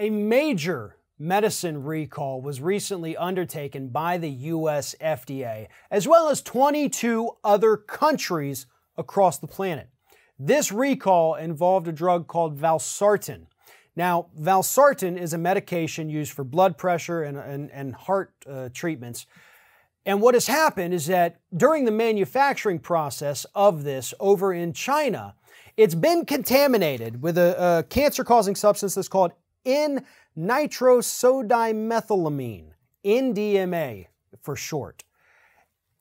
A major medicine recall was recently undertaken by the US FDA, as well as 22 other countries across the planet. This recall involved a drug called valsartan. Now, valsartan is a medication used for blood pressure and heart treatments. And what has happened is that during the manufacturing process of this over in China, it's been contaminated with a cancer-causing substance that's called N-nitrosodimethylamine, NDMA for short.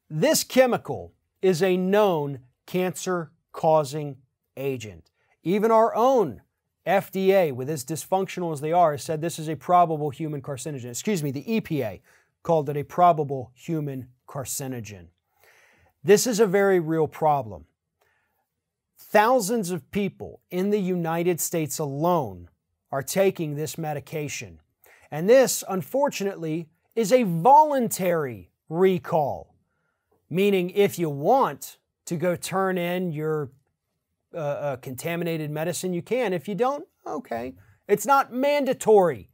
This chemical is a known cancer-causing agent. Even our own FDA, with as dysfunctional as they are, has said this is a probable human carcinogen. Excuse me, the EPA called it a probable human carcinogen. This is a very real problem. Thousands of people in the United States alone are taking this medication. And this, unfortunately, is a voluntary recall, meaning if you want to go turn in your contaminated medicine, you can. If you don't, okay. It's not mandatory.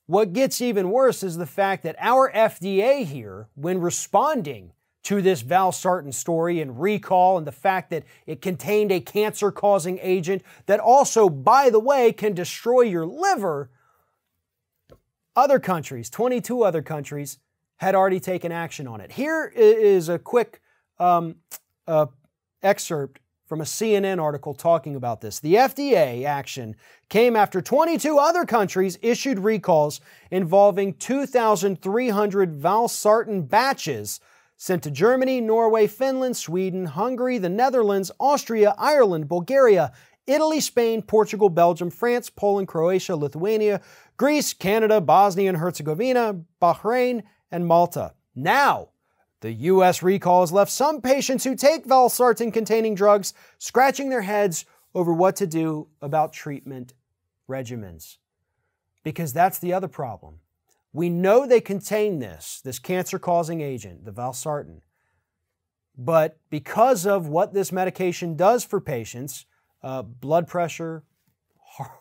What gets even worse is the fact that our FDA here, when responding to this valsartan story and recall and the fact that it contained a cancer-causing agent that also, by the way, can destroy your liver, other countries, 22 other countries, had already taken action on it. Here is a quick excerpt from a CNN article talking about this. The FDA action came after 22 other countries issued recalls involving 2,300 valsartan batches sent to Germany, Norway, Finland, Sweden, Hungary, the Netherlands, Austria, Ireland, Bulgaria, Italy, Spain, Portugal, Belgium, France, Poland, Croatia, Lithuania, Greece, Canada, Bosnia and Herzegovina, Bahrain, and Malta. Now, the U.S. recall has left some patients who take valsartan-containing drugs scratching their heads over what to do about treatment regimens. Because that's the other problem. We know they contain this cancer-causing agent, the valsartan. But because of what this medication does for patients, blood pressure,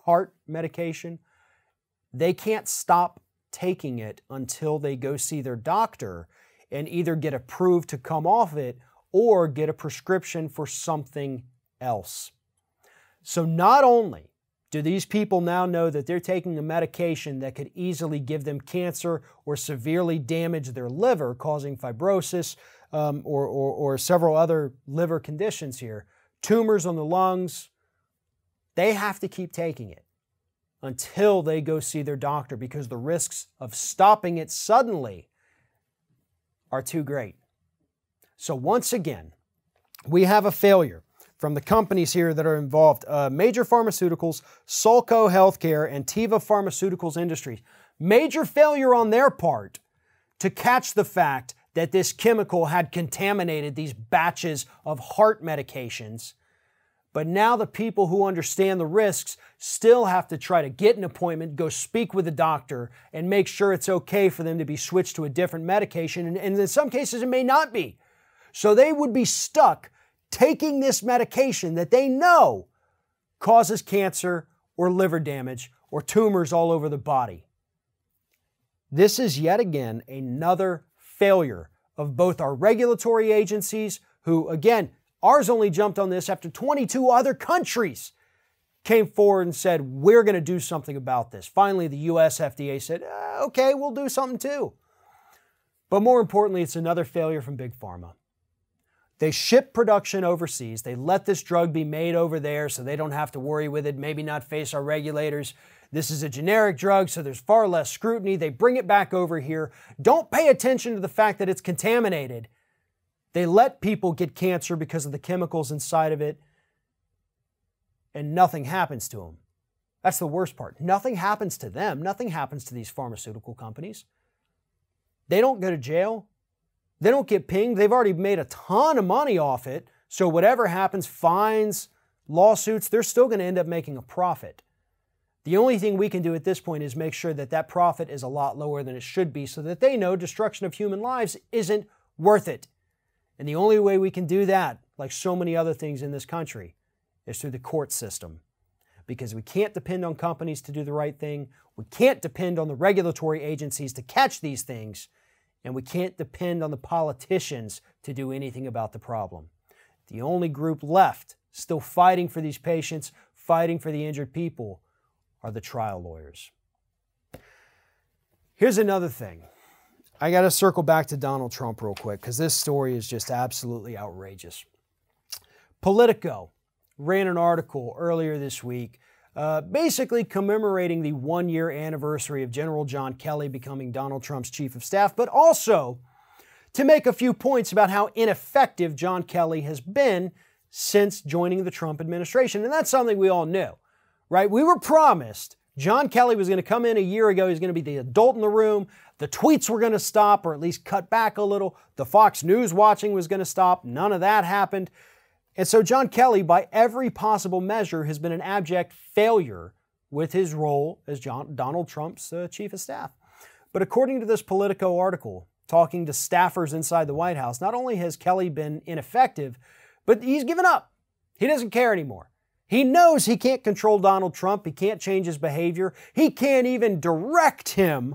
heart medication, they can't stop taking it until they go see their doctor and either get approved to come off it or get a prescription for something else. So not only do these people now know that they're taking a medication that could easily give them cancer or severely damage their liver, causing fibrosis or several other liver conditions here, tumors on the lungs, they have to keep taking it until they go see their doctor because the risks of stopping it suddenly are too great. So once again, we have a failure from the companies here that are involved. Major Pharmaceuticals, Sulco Healthcare, and Teva Pharmaceuticals Industries. Major failure on their part to catch the fact that this chemical had contaminated these batches of heart medications. But now the people who understand the risks still have to try to get an appointment, go speak with a doctor, and make sure it's okay for them to be switched to a different medication. And in some cases, it may not be. So they would be stuck taking this medication that they know causes cancer or liver damage or tumors all over the body. This is yet again another failure of both our regulatory agencies who, again, ours only jumped on this after 22 other countries came forward and said, we're going to do something about this. Finally, the US FDA said, okay, we'll do something too. But more importantly, it's another failure from Big Pharma. They ship production overseas. They let this drug be made over there so they don't have to worry with it, maybe not face our regulators. This is a generic drug, so there's far less scrutiny. They bring it back over here. Don't pay attention to the fact that it's contaminated. They let people get cancer because of the chemicals inside of it, and nothing happens to them. That's the worst part. Nothing happens to them. Nothing happens to these pharmaceutical companies. They don't go to jail. They don't get pinged. They've already made a ton of money off it, so whatever happens, fines, lawsuits, they're still going to end up making a profit. The only thing we can do at this point is make sure that that profit is a lot lower than it should be so that they know destruction of human lives isn't worth it. And the only way we can do that, like so many other things in this country, is through the court system. because we can't depend on companies to do the right thing. We can't depend on the regulatory agencies to catch these things. And we can't depend on the politicians to do anything about the problem. The only group left still fighting for these patients, fighting for the injured people, are the trial lawyers. Here's another thing. I got to circle back to Donald Trump real quick because this story is just absolutely outrageous. Politico ran an article earlier this week basically commemorating the one-year anniversary of General John Kelly becoming Donald Trump's chief of staff, but also to make a few points about how ineffective John Kelly has been since joining the Trump administration. And that's something we all knew, right? We were promised John Kelly was going to come in a year ago. He's going to be the adult in the room. The tweets were going to stop or at least cut back a little. The Fox News watching was going to stop. None of that happened. And so John Kelly, by every possible measure, has been an abject failure with his role as Donald Trump's chief of staff. But according to this Politico article, talking to staffers inside the White House, not only has Kelly been ineffective, but he's given up. He doesn't care anymore. He knows he can't control Donald Trump. He can't change his behavior. He can't even direct him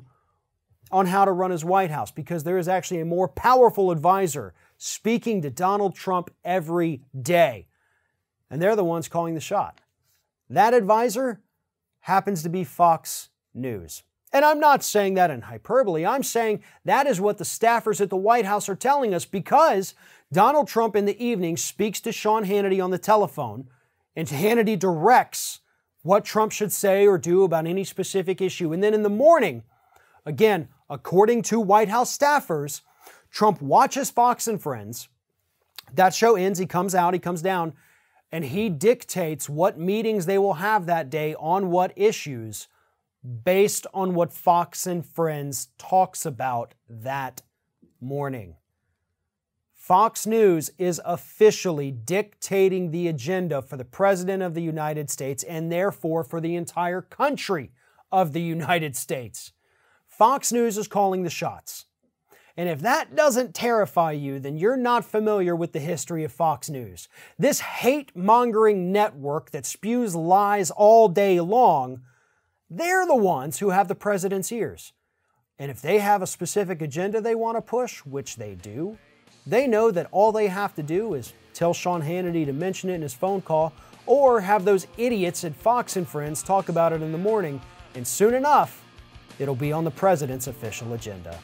on how to run his White House because there is actually a more powerful advisor speaking to Donald Trump every day. And they're the ones calling the shot. That advisor happens to be Fox News. And I'm not saying that in hyperbole. I'm saying that is what the staffers at the White House are telling us because Donald Trump in the evening speaks to Sean Hannity on the telephone, and Hannity directs what Trump should say or do about any specific issue. And then in the morning, again, according to White House staffers, Trump watches Fox and Friends. That show ends, he comes out, he comes down, and he dictates what meetings they will have that day on what issues based on what Fox and Friends talks about that morning. Fox News is officially dictating the agenda for the President of the United States and therefore for the entire country of the United States. Fox News is calling the shots. And if that doesn't terrify you, then you're not familiar with the history of Fox News. This hate-mongering network that spews lies all day long, they're the ones who have the president's ears. And if they have a specific agenda they want to push, which they do, they know that all they have to do is tell Sean Hannity to mention it in his phone call or have those idiots at Fox and Friends talk about it in the morning, and soon enough, it'll be on the president's official agenda.